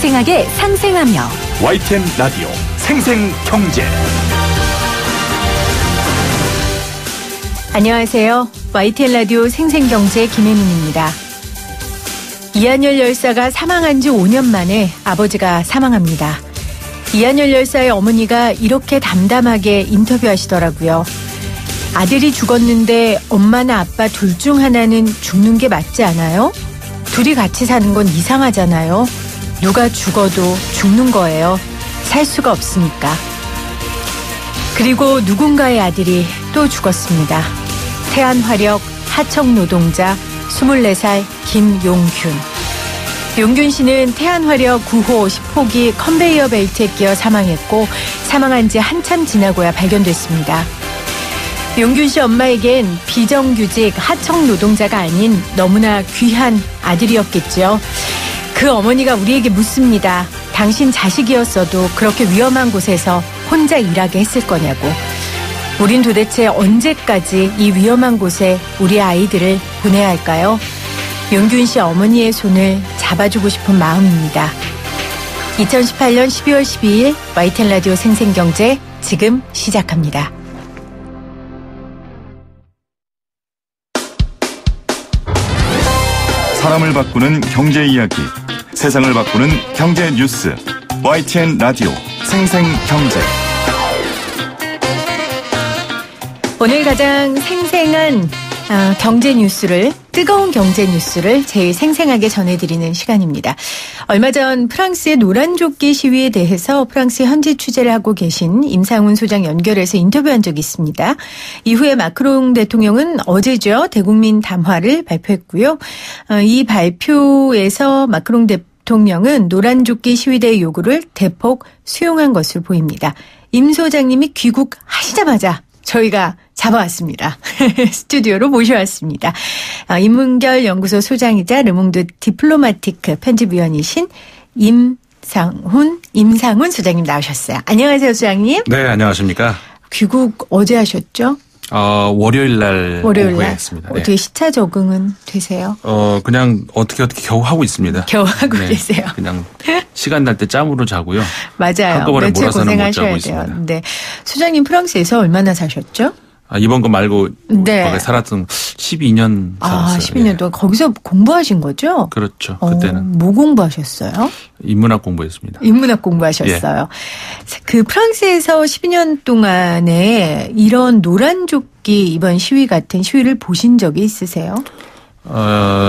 생생하게 상생하며 YTN 라디오 생생경제. 안녕하세요. YTN 라디오 생생경제 김혜민입니다. 이한열 열사가 사망한 지 5년 만에 아버지가 사망합니다. 이한열 열사의 어머니가 이렇게 담담하게 인터뷰하시더라고요. 아들이 죽었는데 엄마나 아빠 둘 중 하나는 죽는 게 맞지 않아요? 둘이 같이 사는 건 이상하잖아요. 누가 죽어도 죽는 거예요. 살 수가 없으니까. 그리고 누군가의 아들이 또 죽었습니다. 태안화력 하청 노동자 24살 김용균. 용균 씨는 태안화력 9호 10호기 컨베이어 벨트에 끼어 사망했고 사망한 지 한참 지나고야 발견됐습니다. 용균 씨 엄마에겐 비정규직 하청 노동자가 아닌 너무나 귀한 아들이었겠죠. 그 어머니가 우리에게 묻습니다. 당신 자식이었어도 그렇게 위험한 곳에서 혼자 일하게 했을 거냐고. 우린 도대체 언제까지 이 위험한 곳에 우리 아이들을 보내야 할까요? 용균 씨 어머니의 손을 잡아주고 싶은 마음입니다. 2018년 12월 12일 YTN 라디오 생생경제 지금 시작합니다. 사람을 바꾸는 경제 이야기, 세상을 바꾸는 경제 뉴스. YTN 라디오 생생경제. 오늘 가장 생생한 경제 뉴스를, 뜨거운 경제 뉴스를 제일 생생하게 전해드리는 시간입니다. 얼마 전 프랑스의 노란조끼 시위에 대해서 프랑스 현지 취재를 하고 계신 임상훈 소장 연결해서 인터뷰한 적이 있습니다. 이후에 마크롱 대통령은 어제죠, 대국민 담화를 발표했고요. 이 발표에서 마크롱 대통령은 노란조끼 시위대의 요구를 대폭 수용한 것으로 보입니다. 임 소장님이 귀국하시자마자 저희가 잡아왔습니다. 스튜디오로 모셔왔습니다. 인문결 연구소 소장이자 르몽드 디플로마티크 편집위원이신 임상훈 소장님 나오셨어요. 안녕하세요, 소장님. 네, 안녕하십니까. 귀국 어제 하셨죠? 월요일 날 오후에 했습니다. 네. 어떻게 시차 적응은 되세요? 그냥 어떻게 겨우 하고 있습니다. 겨우 하고 계세요. 그냥 시간 날 때 짬으로 자고요. 맞아요. 한꺼번에 며칠 몰아서는 못 자고 고생하셔야 있습니다. 돼요. 네. 소장님 프랑스에서 얼마나 사셨죠? 이번 거 말고 네. 거기 살았던 12년 살았어요. 12년 동안 거기서 공부하신 거죠? 그렇죠. 그때는. 뭐 공부하셨어요? 인문학 공부했습니다. 인문학 공부하셨어요. 예. 그 프랑스에서 12년 동안에 이런 노란조끼 이번 시위 같은 시위를 보신 적이 있으세요?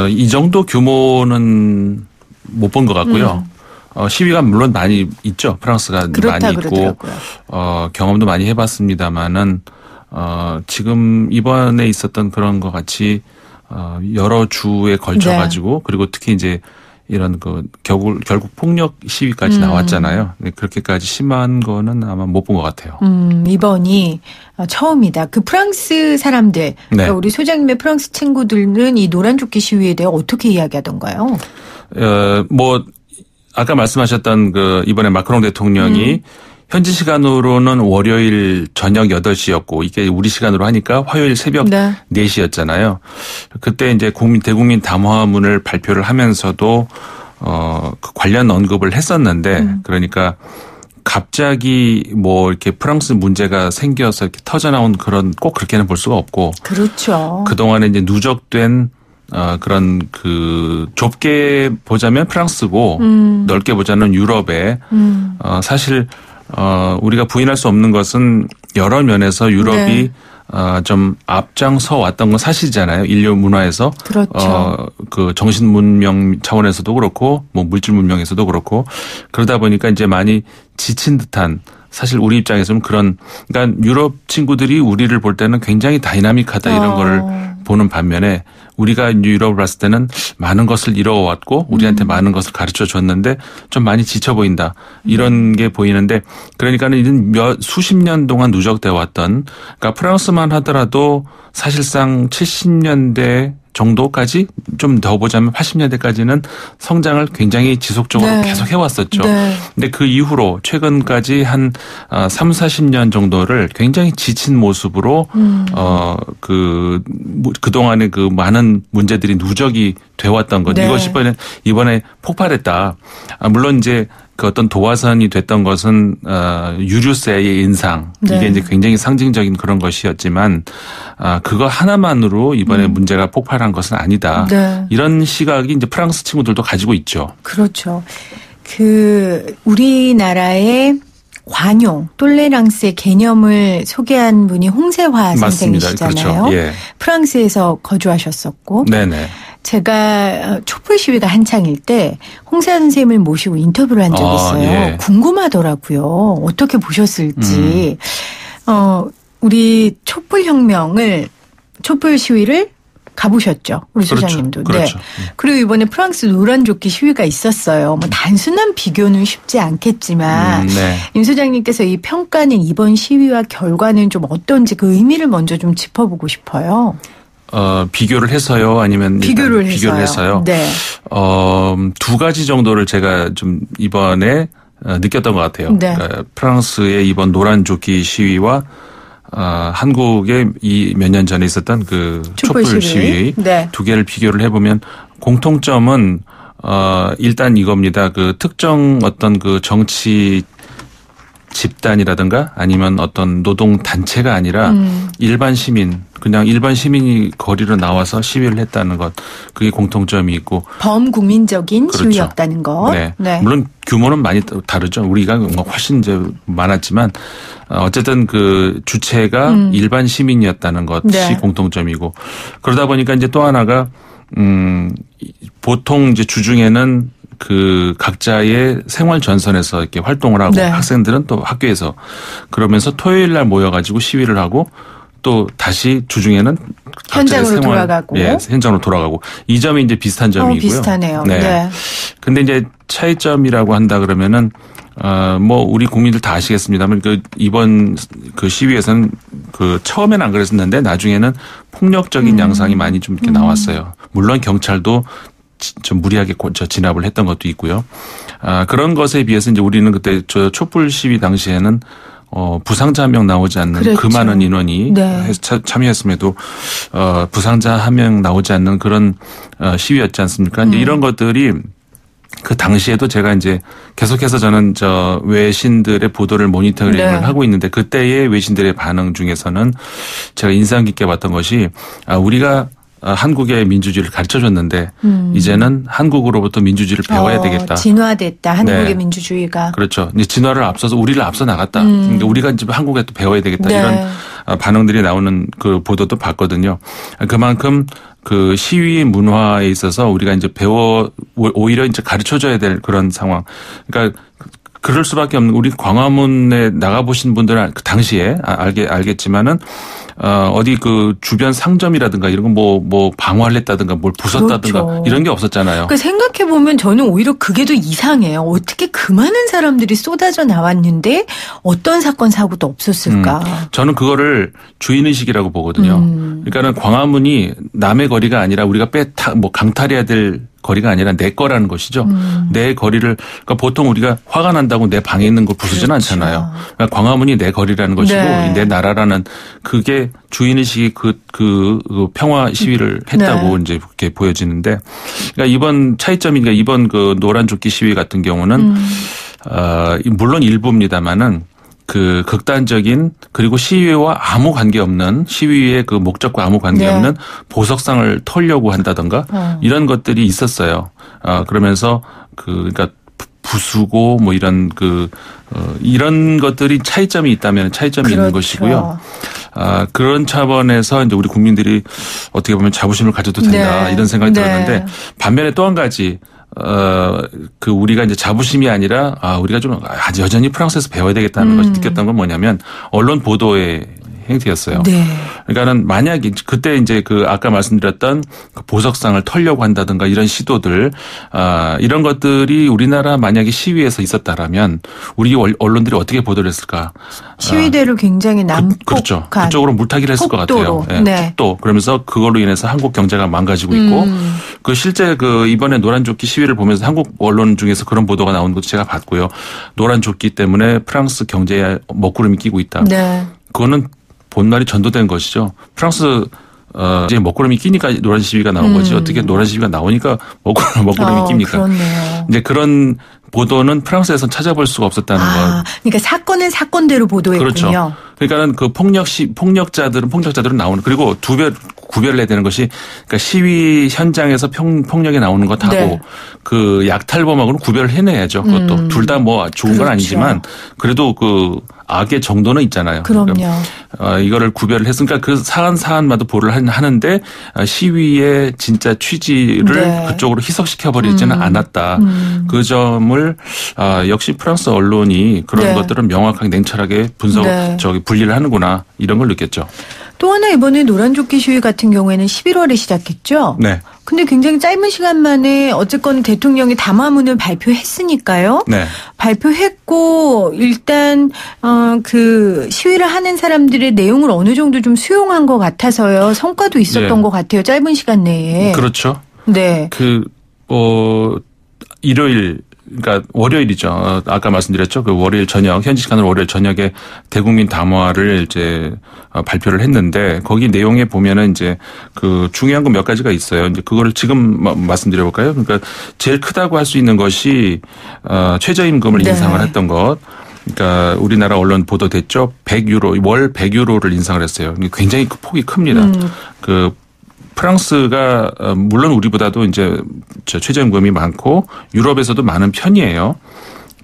이 정도 규모는 못 본 것 같고요. 시위가 물론 많이 있죠. 프랑스가 많이 있고 그러더라고요. 경험도 많이 해봤습니다만은 지금 이번에 있었던 그런 것 같이 여러 주에 걸쳐 가지고 그리고 특히 이제 이런 결국 폭력 시위까지 나왔잖아요. 그렇게까지 심한 거는 아마 못 본 것 같아요. 이번이 처음이다. 그 프랑스 사람들, 네. 그러니까 우리 소장님의 프랑스 친구들은 이 노란조끼 시위에 대해 어떻게 이야기하던가요? 아까 말씀하셨던 이번에 마크롱 대통령이 현지 시간으로는 월요일 저녁 8시였고 이게 우리 시간으로 하니까 화요일 새벽 4시였잖아요. 그때 이제 대국민 담화문을 발표를 하면서도 그 관련 언급을 했었는데 그러니까 갑자기 이렇게 프랑스 문제가 생겨서 이렇게 터져나온 꼭 그렇게는 볼 수가 없고. 그렇죠. 그동안에 이제 누적된 그런 좁게 보자면 프랑스고 넓게 보자면 유럽에 사실 우리가 부인할 수 없는 것은 여러 면에서 유럽이 좀 앞장서 왔던 건 사실이잖아요. 인류 문화에서. 그렇죠. 정신 문명 차원에서도 그렇고 물질 문명에서도 그렇고 그러다 보니까 이제 많이 지친 듯한 사실 우리 입장에서는 그러니까 유럽 친구들이 우리를 볼 때는 굉장히 다이나믹하다 이런 거를 보는 반면에 우리가 유럽을 봤을 때는 많은 것을 이뤄왔고 우리한테 많은 것을 가르쳐 줬는데 좀 많이 지쳐 보인다. 이런 게 보이는데 그러니까는 수십 년 동안 누적되어 왔던 그러니까 프랑스만 하더라도 사실상 70년대 정도까지 좀 더 보자면 80년대까지는 성장을 굉장히 지속적으로 네. 계속 해왔었죠. 네. 근데 그 이후로 최근까지 한 3, 40년 정도를 굉장히 지친 모습으로 그동안에 그 많은 문제들이 누적이 되어왔던 것. 네. 이것이 이번에 폭발했다. 물론 이제 그 어떤 도화선이 됐던 것은 유류세의 인상. 네. 이게 이제 굉장히 상징적인 그런 것이었지만 그거 하나만으로 이번에 문제가 폭발한 것은 아니다. 네. 이런 시각이 이제 프랑스 친구들도 가지고 있죠. 그렇죠. 우리나라의 관용, 톨레랑스의 개념을 소개한 분이 홍세화 맞습니다. 선생이시잖아요. 그렇죠. 예. 프랑스에서 거주하셨었고. 네네. 제가 촛불 시위가 한창일 때 홍세화 선생님을 모시고 인터뷰를 한 적이 있어요. 예. 궁금하더라고요. 어떻게 보셨을지. 우리 촛불 시위를 가보셨죠. 우리 그렇죠. 소장님도. 그렇죠. 네. 그리고 이번에 프랑스 노란조끼 시위가 있었어요. 뭐 단순한 비교는 쉽지 않겠지만 네. 임 소장님께서 이 평가는 이번 시위와 결과는 좀 어떤지 그 의미를 먼저 좀 짚어보고 싶어요. 비교를 해서요? 아니면 비교를 해서요? 네. 두 가지 정도를 제가 좀 이번에 느꼈던 것 같아요. 네. 그러니까 프랑스의 이번 노란조끼 시위와 한국에 이 몇 년 전에 있었던 그 촛불 시위 네. 두 개를 비교를 해보면 공통점은 일단 이겁니다. 그 특정 어떤 그 정치 집단이라든가 아니면 어떤 노동 단체가 아니라 일반 시민, 그냥 일반 시민이 거리로 나와서 시위를 했다는 것, 그게 공통점이 있고 범국민적인 그렇죠. 시위였다는 것. 네. 네. 물론 규모는 많이 다르죠. 우리가 훨씬 이제 많았지만 어쨌든 그 주체가 일반 시민이었다는 것이 네. 공통점이고 그러다 보니까 이제 또 하나가 보통 이제 주중에는 그 각자의 생활 전선에서 이렇게 활동을 하고 네. 학생들은 또 학교에서 그러면서 토요일 날 모여가지고 시위를 하고 또 다시 주중에는 각자의 현장으로 돌아가고. 예, 현장으로 돌아가고 이 점이 이제 비슷한 점이고요. 비슷하네요. 네. 네. 근데 이제 차이점이라고 한다 그러면은 뭐 우리 국민들 다 아시겠습니다만 그 이번 그 시위에서는 그 처음에는 안 그랬었는데 나중에는 폭력적인 양상이 많이 좀 이렇게 나왔어요. 물론 경찰도 좀 무리하게 진압을 했던 것도 있고요. 그런 것에 비해서 이제 우리는 그때 저 촛불 시위 당시에는 부상자 한 명 나오지 않는 그랬죠. 그 많은 인원이 네. 참여했음에도 부상자 한 명 나오지 않는 그런 시위였지 않습니까? 이제 이런 것들이 그 당시에도 제가 이제 계속해서 저는 저 외신들의 보도를 모니터링을 네. 하고 있는데 그때의 외신들의 반응 중에서는 제가 인상 깊게 봤던 것이 우리가 한국의 민주주의를 가르쳐줬는데 이제는 한국으로부터 민주주의를 배워야 되겠다. 진화됐다. 한국의 네. 민주주의가. 그렇죠. 이제 진화를 앞서서 우리를 앞서 나갔다. 그러니까 우리가 이제 한국에 또 배워야 되겠다. 네. 이런 반응들이 나오는 그 보도도 봤거든요. 그만큼 그 시위 문화에 있어서 우리가 이제 오히려 이제 가르쳐줘야 될 그런 상황. 그러니까 그럴 수밖에 없는 우리 광화문에 나가보신 분들은 그 당시에 알겠지만은 어디 그 주변 상점이라든가 이런 거 뭐 방화를 했다든가 뭘 부쉈다든가 그렇죠. 이런 게 없었잖아요. 그러니까 생각해보면 저는 오히려 그게 더 이상해요. 어떻게 그 많은 사람들이 쏟아져 나왔는데 어떤 사건 사고도 없었을까. 저는 그거를 주인의식이라고 보거든요. 그러니까는 광화문이 남의 거리가 아니라 우리가 강탈해야 될 거리가 아니라 내 거라는 것이죠. 내 거리를 그러니까 보통 우리가 화가 난다고 내 방에 있는 걸 부수지는 그렇죠. 않잖아요. 그러니까 광화문이 내 거리라는 것이고 네. 내 나라라는 그게 주인의식이 그 평화 시위를 했다고 네. 이제 그렇게 보여지는데 그러니까 이번 차이점이니까 이번 그 노란조끼 시위 같은 경우는 물론 일부입니다만은 그 극단적인 그리고 시위와 아무 관계없는 시위의 그 목적과 아무 관계없는 네. 보석상을 털려고 한다던가 이런 것들이 있었어요. 그러면서 그러니까 부수고 뭐 이런 이런 것들이 차이점이 있다면 차이점이 있는 그렇죠. 것이고요. 그런 차원에서 이제 우리 국민들이 어떻게 보면 자부심을 가져도 된다 네. 이런 생각이 네. 들었는데 반면에 또 한 가지 그 우리가 이제 자부심이 아니라 우리가 좀 여전히 프랑스에서 배워야 되겠다는 것을 느꼈던 건 뭐냐면 언론 보도의 행태였어요. 네. 그러니까는 만약에 그때 이제 그 아까 말씀드렸던 그 보석상을 털려고 한다든가 이런 시도들, 이런 것들이 우리나라 만약에 시위에서 있었다라면 우리 언론들이 어떻게 보도를 했을까? 시위대를 굉장히 난폭한 그렇죠. 그쪽으로 물타기를 했을 것 같아요. 폭도로. 네. 또 그러면서 그걸로 인해서 한국 경제가 망가지고 있고 그 실제 그 이번에 노란조끼 시위를 보면서 한국 언론 중에서 그런 보도가 나온 것도 제가 봤고요. 노란조끼 때문에 프랑스 경제에 먹구름이 끼고 있다. 네. 그거는 본날이 전도된 것이죠. 프랑스 이제 먹구름이 끼니까 노란 시위가 나온 거지. 어떻게 노란 시위가 나오니까 먹구름이 낍니까? 그렇네요. 이제 그런 보도는 프랑스에서는 찾아볼 수가 없었다는 것. 그러니까 사건은 사건대로 보도했군요. 그렇죠. 그러니까는 그 폭력자들은 나오는, 그리고 구별을 해야 되는 것이, 그러니까 시위 현장에서 폭력이 나오는 것하고 네. 그 약탈범하고는 구별을 해내야죠. 그것도 둘 다 뭐 좋은 건 그렇죠. 아니지만 그래도 그 악의 정도는 있잖아요. 그럼요. 그러니까 이거를 구별을 했으니까 그 사안마다 보를 하는데 시위의 진짜 취지를 네. 그쪽으로 희석시켜 버리지는 않았다. 그 점을 역시 프랑스 언론이 그런 네. 것들을 명확하게 냉철하게 네. 분리를 하는구나, 이런 걸 느꼈죠. 또 하나 이번에 노란조끼 시위 같은 경우에는 11월에 시작했죠. 네. 근데 굉장히 짧은 시간 만에 어쨌건 대통령이 담화문을 발표했으니까요. 네. 발표했고 일단 그 시위를 하는 사람들의 내용을 어느 정도 좀 수용한 것 같아서요. 성과도 있었던 네. 것 같아요. 짧은 시간 내에. 그렇죠. 네. 일요일, 그러니까 월요일이죠. 아까 말씀드렸죠. 그 월요일 저녁, 현지 시간으로 월요일 저녁에 대국민 담화를 이제 발표를 했는데, 거기 내용에 보면은 이제 그 중요한 건 몇 가지가 있어요. 이제 그거를 지금 말씀드려 볼까요? 그러니까 제일 크다고 할 수 있는 것이 최저임금을 네. 인상을 했던 것. 그러니까 우리나라 언론 보도됐죠. 100유로, 월 100유로를 인상을 했어요. 굉장히 폭이 큽니다. 그 프랑스가 물론 우리보다도 이제 최저임금이 많고 유럽에서도 많은 편이에요.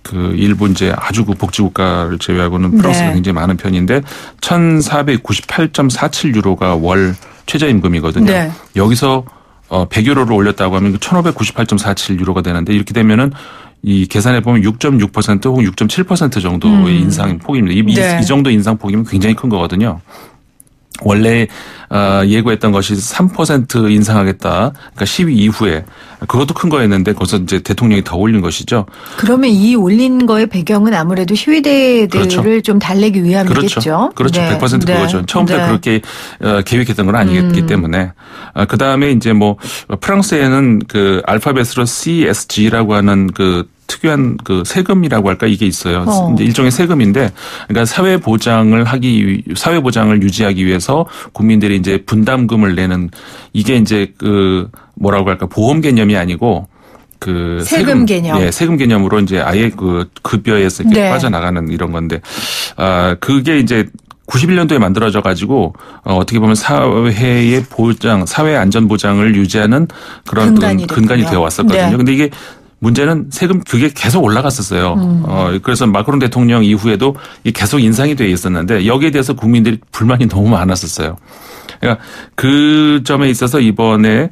그 일부 이제 아주 그 복지국가를 제외하고는 프랑스가 네. 굉장히 많은 편인데 1,498.47유로가 월 최저임금이거든요. 네. 여기서 100유로를 올렸다고 하면 1,598.47유로가 되는데, 이렇게 되면은 이 계산해 보면 6.6% 혹은 6.7% 정도의 인상 폭입니다. 네. 이 정도 인상 폭이면 굉장히 큰 거거든요. 원래 예고했던 것이 3% 인상하겠다. 그러니까 시위 이후에, 그것도 큰 거였는데 거기서 이제 대통령이 더 올린 것이죠. 그러면 이 올린 거의 배경은 아무래도 시위대들을 그렇죠. 좀 달래기 위함이겠죠. 그렇죠. 네. 100% 네. 그거죠. 처음부터 네. 그렇게 계획했던 건 아니기 때문에. 그 다음에 이제 뭐 프랑스에는 그 알파벳으로 CSG라고 하는 그 특유한 그 세금이라고 할까, 이게 있어요. 이제 일종의 세금인데, 그러니까 사회 보장을 유지하기 위해서 국민들이 이제 분담금을 내는, 이게 이제 그 뭐라고 할까, 보험 개념이 아니고 그 세금 개념. 예, 세금 개념으로 이제 아예 그 급여에서 이렇게 네. 빠져나가는 이런 건데, 그게 이제 91년도에 만들어져 가지고 어떻게 보면 사회의 보장, 사회 안전 보장을 유지하는 그런 근간이 되어 왔었거든요. 네. 근데 이게 문제는 그게 계속 올라갔었어요. 그래서 마크롱 대통령 이후에도 이게 계속 인상이 돼 있었는데, 여기에 대해서 국민들이 불만이 너무 많았었어요. 그러니까 그 점에 있어서 이번에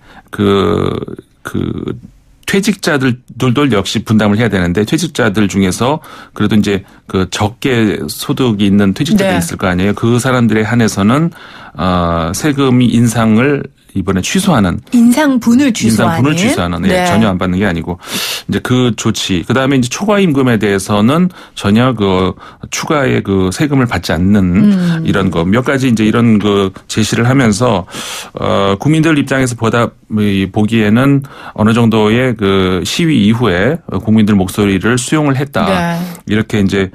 퇴직자들도 역시 분담을 해야 되는데, 퇴직자들 중에서 그래도 이제 그 적게 소득이 있는 퇴직자들이 네. 있을 거 아니에요. 그 사람들에 한해서는 세금이 인상을 이번에 취소하는. 인상분을 취소하는. 네. 전혀 안 받는 게 아니고, 이제 그 조치. 그 다음에 이제 초과임금에 대해서는 전혀 그 추가의 그 세금을 받지 않는 이런 거 몇 가지 이제 이런 그 제시를 하면서 국민들 입장에서 보기에는 어느 정도의 그 시위 이후에 국민들 목소리를 수용을 했다. 네. 이렇게 이제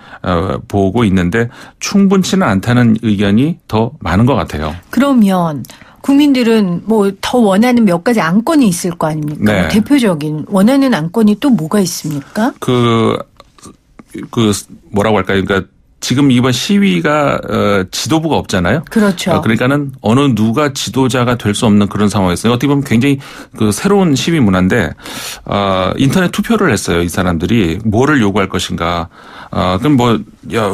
보고 있는데, 충분치는 않다는 의견이 더 많은 것 같아요. 그러면 국민들은 뭐 더 원하는 몇 가지 안건이 있을 거 아닙니까? 네. 대표적인 원하는 안건이 또 뭐가 있습니까? 뭐라고 할까요? 그러니까 지금 이번 시위가 지도부가 없잖아요. 그렇죠. 그러니까는 어느 누가 지도자가 될 수 없는 그런 상황이었어요. 어떻게 보면 굉장히 그 새로운 시위 문화인데, 인터넷 투표를 했어요. 이 사람들이 뭐를 요구할 것인가. 그럼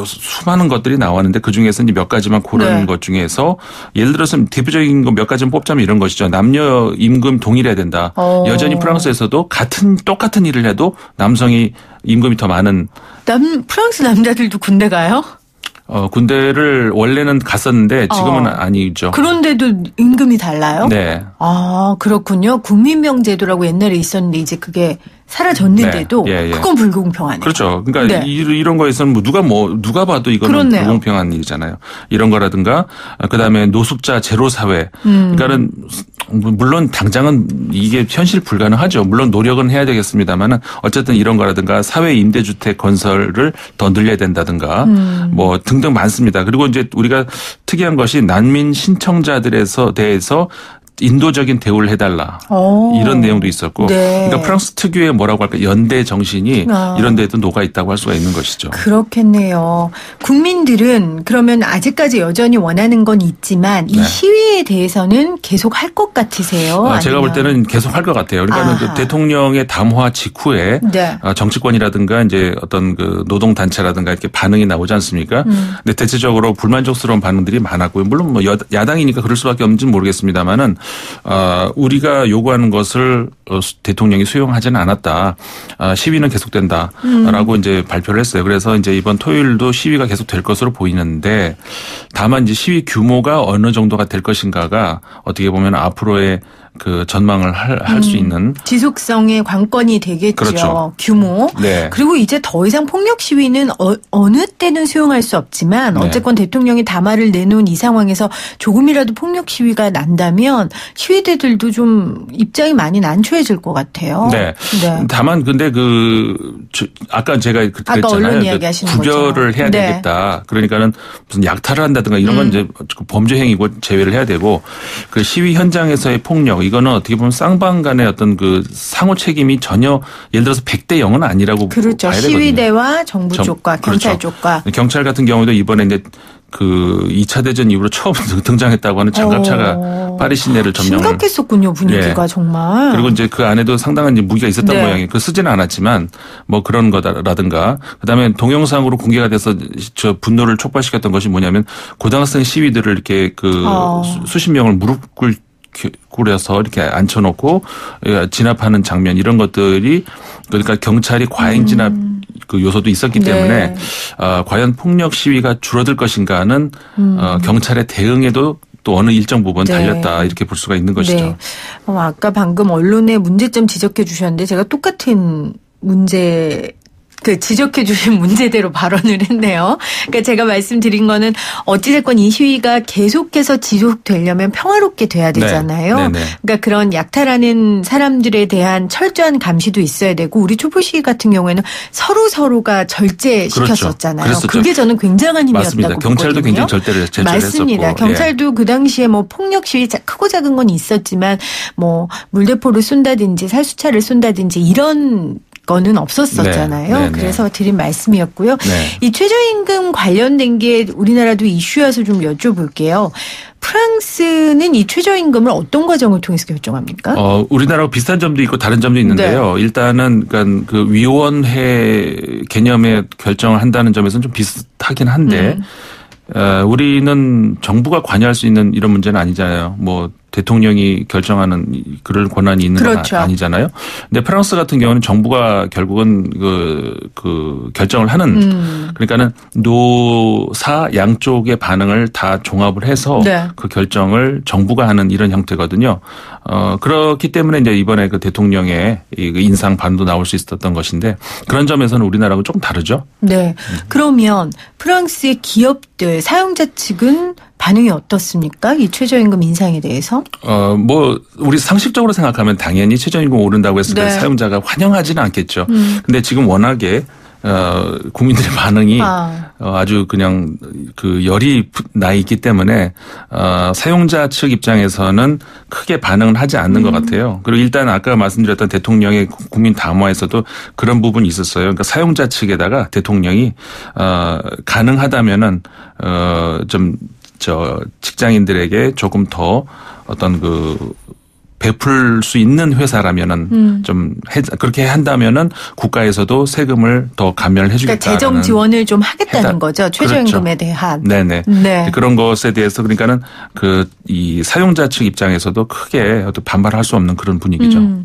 수많은 것들이 나왔는데, 그 중에서 이제 몇 가지만 고르는 네. 것 중에서, 예를 들어서 대표적인 거 몇 가지만 뽑자면 이런 것이죠. 남녀 임금 동일해야 된다. 여전히 프랑스에서도 똑같은 일을 해도 남성이 임금이 더 많은. 프랑스 남자들도 군대 가요? 군대를 원래는 갔었는데 지금은 아니죠. 그런데도 임금이 달라요? 네. 아, 그렇군요. 국민병제도라고 옛날에 있었는데 이제 그게 사라졌는데도 네. 예. 그건 불공평하네요. 그렇죠. 그러니까 네. 이런 거에서는 누가 봐도 이거는 그렇네요. 불공평한 일이잖아요. 이런 거라든가 그다음에 노숙자 제로 사회. 그러니까는 물론 당장은 이게 현실 불가능하죠. 물론 노력은 해야 되겠습니다만은 어쨌든 이런 거라든가 사회 임대주택 건설을 더 늘려야 된다든가 뭐 등등 많습니다. 그리고 이제 우리가 특이한 것이 난민 신청자들에서 대해서 인도적인 대우를 해달라. 이런 내용도 있었고. 네. 그러니까 프랑스 특유의 뭐라고 할까 연대 정신이 이런 데에도 녹아 있다고 할 수가 있는 것이죠. 그렇겠네요. 국민들은 그러면 아직까지 여전히 원하는 건 있지만 이 네. 시위에 대해서는 계속 할 것 같으세요? 제가 볼 때는 계속 할 것 같아요. 그러니까 대통령의 담화 직후에 네. 정치권이라든가 이제 어떤 그 노동단체라든가 이렇게 반응이 나오지 않습니까? 근데 대체적으로 불만족스러운 반응들이 많았고요. 물론 뭐 야당이니까 그럴 수밖에 없는지는 모르겠습니다만은 우리가 요구하는 것을 대통령이 수용하지는 않았다. 시위는 계속된다라고 이제 발표를 했어요. 그래서 이제 이번 토요일도 시위가 계속될 것으로 보이는데 다만 이제 시위 규모가 어느 정도가 될 것인가가 어떻게 보면 앞으로의 그 전망을 할 수 있는 지속성의 관건이 되겠죠. 그렇죠. 규모. 네. 그리고 이제 더 이상 폭력 시위는 어느 때는 수용할 수 없지만 네. 어쨌건 대통령이 담화를 내놓은 이 상황에서 조금이라도 폭력 시위가 난다면 시위대들도 좀 입장이 많이 난처해질 것 같아요. 네. 다만 근데 아까 제가 아까 언론 그랬잖아요. 이야기하시는 구별을 것처럼. 해야 네. 되겠다. 그러니까는 무슨 약탈을 한다든가 이런 건 이제 범죄 행위고 제외를 해야 되고 그 시위 현장에서의 폭력 이거는 어떻게 보면 쌍방 간의 어떤 그 상호 책임이 전혀 예를 들어서 100대 0은 아니라고 그렇죠. 봐야 되거든요. 시위대와 정부 쪽과 경찰 그렇죠. 쪽과. 경찰 같은 경우도 이번에 이제 그 2차 대전 이후로 처음 등장했다고 하는 장갑차가 파리 시내를 점령을. 심각했었군요, 분위기가 예. 정말. 그리고 이제 그 안에도 상당한 이제 무기가 있었던 네. 모양이에요. 쓰지는 않았지만 뭐 그런 거라든가 그다음에 동영상으로 공개가 돼서 저 분노를 촉발시켰던 것이 뭐냐면 고등학생 시위들을 이렇게 수십 명을 무릎 꿇여서 이렇게 앉혀놓고 진압하는 장면 이런 것들이 그러니까 경찰이 과잉 진압 그 요소도 있었기 네. 때문에 과연 폭력 시위가 줄어들 것인가는 경찰의 대응에도 또 어느 일정 부분 네. 달렸다 이렇게 볼 수가 있는 것이죠. 네. 아까 방금 언론의 문제점 지적해 주셨는데 제가 똑같은 지적해 주신 문제대로 발언을 했네요. 그러니까 제가 말씀드린 거는 어찌됐건 이 시위가 계속해서 지속되려면 평화롭게 돼야 되잖아요. 네. 그러니까 그런 약탈하는 사람들에 대한 철저한 감시도 있어야 되고 우리 촛불 시위 같은 경우에는 서로가 절제시켰었잖아요. 그랬었죠. 그게 저는 굉장한 힘이었다고 맞습니다. 경찰도 보거든요. 굉장히 절제를 맞습니다. 했었고. 경찰도 그 당시에 뭐 폭력 시위 크고 작은 건 있었지만 뭐 물대포를 쏜다든지 살수차를 쏜다든지 이런 거는 없었었잖아요. 네. 그래서 드린 말씀이었고요. 네. 이 최저임금 관련된 게 우리나라도 이슈여서 좀 여쭤볼게요. 프랑스는 이 최저임금을 어떤 과정을 통해서 결정합니까? 우리나라와 비슷한 점도 있고 다른 점도 있는데요. 네. 일단은 그러니까 그 위원회 개념에 결정을 한다는 점에서는 좀 비슷하긴 한데 우리는 정부가 관여할 수 있는 이런 문제는 아니잖아요. 뭐 대통령이 결정하는 그럴 권한이 있는 그렇죠. 건 아니잖아요. 근데 프랑스 같은 경우는 정부가 결국은 그 결정을 하는 그러니까는 노사 양쪽의 반응을 다 종합을 해서 네. 그 결정을 정부가 하는 이런 형태거든요. 그렇기 때문에 이제 이번에 그 대통령의 이 인상 반도 나올 수 있었던 것인데 그런 점에서는 우리나라하고 조금 다르죠. 네. 그러면 프랑스의 기업들, 사용자 측은 반응이 어떻습니까? 이 최저임금 인상에 대해서? 뭐 우리 상식적으로 생각하면 당연히 최저임금 오른다고 했을 때 네. 사용자가 환영하지는 않겠죠. 근데 지금 워낙에 국민들의 반응이 아주 그냥 그 열이 나 있기 때문에 사용자 측 입장에서는 크게 반응을 하지 않는 것 같아요. 그리고 일단 아까 말씀드렸던 대통령의 국민 담화에서도 그런 부분이 있었어요. 그러니까 사용자 측에다가 대통령이 가능하다면은 좀 직장인들에게 조금 더 어떤 베풀 수 있는 회사라면은 좀 그렇게 한다면은 국가에서도 세금을 더 감면을 해주겠다. 그러니까 재정 지원을 좀 하겠다는 거죠. 최저임금에 대한. 네네. 네. 그런 것에 대해서 그러니까는 이 사용자 측 입장에서도 크게 반발할 수 없는 그런 분위기죠.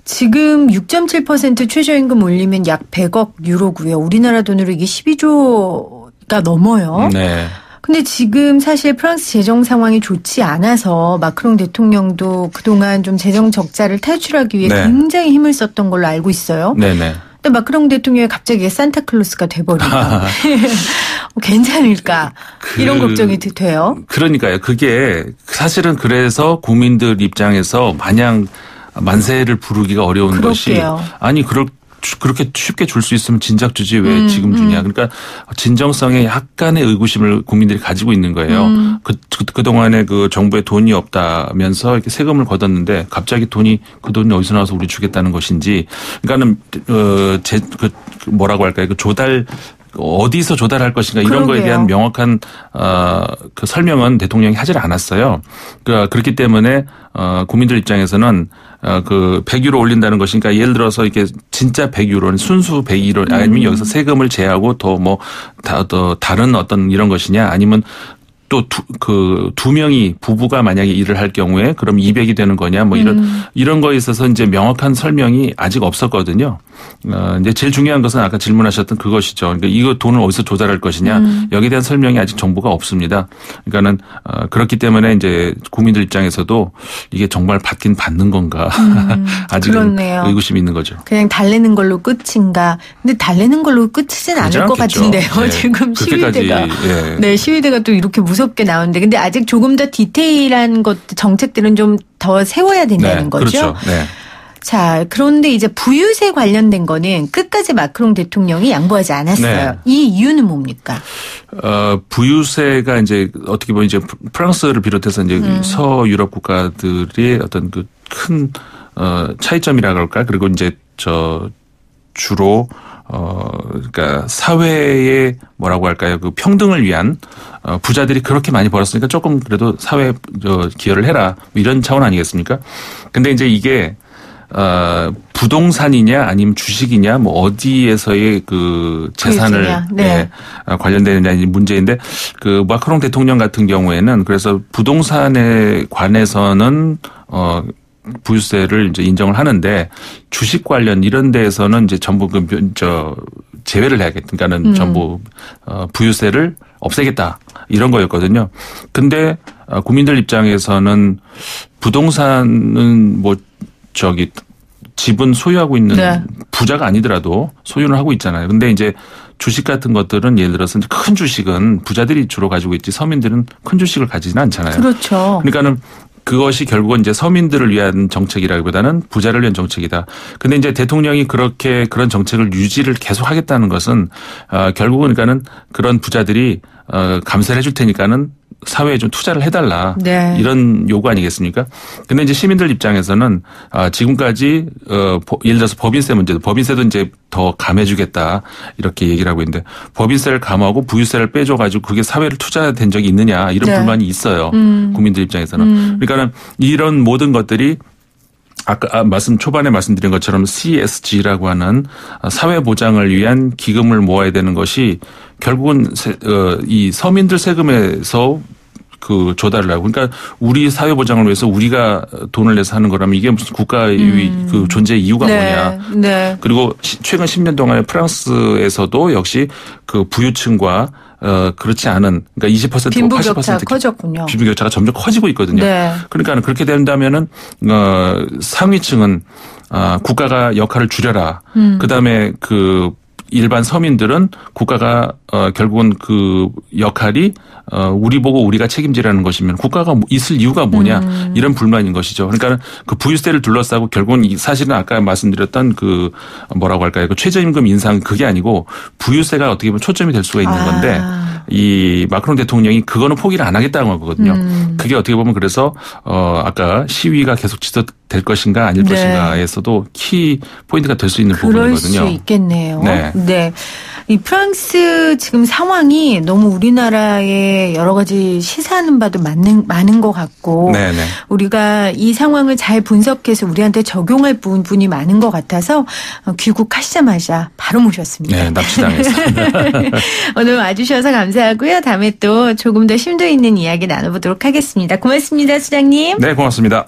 지금 6.7% 최저임금 올리면 약 100억 유로고요. 우리나라 돈으로 이게 12조 넘어요. 네. 근데 지금 사실 프랑스 재정 상황이 좋지 않아서 마크롱 대통령도 그동안 좀 재정 적자를 탈출하기 위해 네. 굉장히 힘을 썼던 걸로 알고 있어요. 네네. 근데 마크롱 대통령이 갑자기 산타클로스가 돼버리니까 괜찮을까 이런 걱정이 돼요. 그러니까요. 그게 사실은 그래서 국민들 입장에서 마냥 만세를 부르기가 어려운 것이 아니 그렇게 쉽게 줄 수 있으면 진작 주지 왜 지금 주냐. 그러니까 진정성에 약간의 의구심을 국민들이 가지고 있는 거예요. 그동안에 그 정부에 돈이 없다면서 이렇게 세금을 걷었는데 갑자기 그 돈이 어디서 나와서 우리 주겠다는 것인지. 그러니까는 뭐라고 할까요? 그 조달 어디서 조달할 것인가 이런 거에 대한 명확한 그 설명은 대통령이 하질 않았어요. 그렇기 때문에 국민들 입장에서는 그 100유로 올린다는 것이니까 예를 들어서 이게 진짜 100유로는 순수 100유로 아니면 여기서 세금을 제하고 더 다른 어떤 이런 것이냐 아니면 또 두 명이 부부가 만약에 일을 할 경우에 그럼 200이 되는 거냐 뭐 이런 거에 있어서 이제 명확한 설명이 아직 없었거든요. 이제 제일 중요한 것은 아까 질문하셨던 그것이죠. 그러니까 이거 돈을 어디서 조달할 것이냐 여기에 대한 설명이 아직 정부가 없습니다. 그러니까는 그렇기 때문에 이제 국민들 입장에서도 이게 정말 받긴 받는 건가 아직은 그렇네요. 의구심이 있는 거죠. 그냥 달래는 걸로 끝인가? 근데 달래는 걸로 끝이진 않을 것 같은데요. 네. 지금 시위대가 시위대가 또 이렇게 무섭게 나오는데 근데 아직 조금 더 디테일한 정책들은 좀 더 세워야 된다는 거죠. 그렇죠. 네. 자, 그런데 이제 부유세 관련된 거는 끝까지 마크롱 대통령이 양보하지 않았어요. 네. 이 이유는 뭡니까? 부유세가 이제 어떻게 보면 이제 프랑스를 비롯해서 이제 서유럽 국가들의 어떤 그 큰 차이점이라 그럴까? 그리고 이제 주로 그러니까 사회의 뭐라고 할까요? 그 평등을 위한 부자들이 그렇게 많이 벌었으니까 조금 그래도 사회 기여를 해라. 뭐 이런 차원 아니겠습니까? 근데 이제 이게 부동산이냐 아니면 주식이냐 뭐 어디에서의 그 재산을 관련되느냐 문제인데 그 마크롱 대통령 같은 경우에는 그래서 부동산에 관해서는 부유세를 이제 인정을 하는데 주식 관련 이런 데에서는 이제 전부 제외를 해야겠다. 그러니까는 전부 부유세를 없애겠다 이런 거였거든요. 근데 국민들 입장에서는 부동산은 집은 소유하고 있는 부자가 아니더라도 소유를 하고 있잖아요. 근데 이제 주식 같은 것들은 예를 들어서 큰 주식은 부자들이 주로 가지고 있지 서민들은 큰 주식을 가지지는 않잖아요. 그렇죠. 그러니까는 그것이 결국은 이제 서민들을 위한 정책이라기보다는 부자를 위한 정책이다. 근데 이제 대통령이 그런 정책을 유지를 계속 하겠다는 것은 결국은 그러니까는 그런 부자들이 감세를 해줄 테니까는 사회에 좀 투자를 해달라. 이런 요구 아니겠습니까? 근데 이제 시민들 입장에서는 지금까지 예를 들어서 법인세 문제도 법인세도 이제 더 감해주겠다 이렇게 얘기를 하고 있는데 법인세를 감하고 부유세를 빼줘가지고 그게 사회를 투자된 적이 있느냐 이런 불만이 있어요. 국민들 입장에서는. 그러니까는 이런 모든 것들이 아까 초반에 말씀드린 것처럼 CSG라고 하는 사회보장을 위한 기금을 모아야 되는 것이 결국은 이 서민들 세금에서 그 조달을 하고 그러니까 우리 사회보장을 위해서 우리가 돈을 내서 하는 거라면 이게 무슨 국가의 그 존재 이유가 뭐냐. 그리고 최근 10년 동안에 프랑스에서도 역시 그 부유층과 그렇지 않은 그러니까 20% 빈부격차가 커졌군요. 빈부격차가 점점 커지고 있거든요. 그러니까 그렇게 된다면은 상위층은 국가가 역할을 줄여라. 그다음에 그 일반 서민들은 국가가 결국은 그 역할이 우리 보고 우리가 책임지라는 것이면 국가가 있을 이유가 뭐냐 이런 불만인 것이죠. 그러니까 그 부유세를 둘러싸고 결국은 사실은 아까 말씀드렸던 그 뭐라고 할까요? 그 최저임금 인상 그게 아니고 부유세가 어떻게 보면 초점이 될 수가 있는 건데 이 마크롱 대통령이 그거는 포기를 안 하겠다는 거거든요. 그게 어떻게 보면 그래서 아까 시위가 계속 지속될 것인가 아닐 것인가에서도 키 포인트가 될 수 있는 부분이거든요. 그럴 수 있겠네요. 네. 이 프랑스 지금 상황이 너무 우리나라에 여러 가지 시사하는 바도 많은 것 같고 우리가 이 상황을 잘 분석해서 우리한테 적용할 부분이 많은 것 같아서 귀국하시자마자 바로 모셨습니다. 네, 납치당했습니다. 오늘 와주셔서 감사하고요. 다음에 또 조금 더 심도 있는 이야기 나눠보도록 하겠습니다. 고맙습니다, 수장님. 네, 고맙습니다.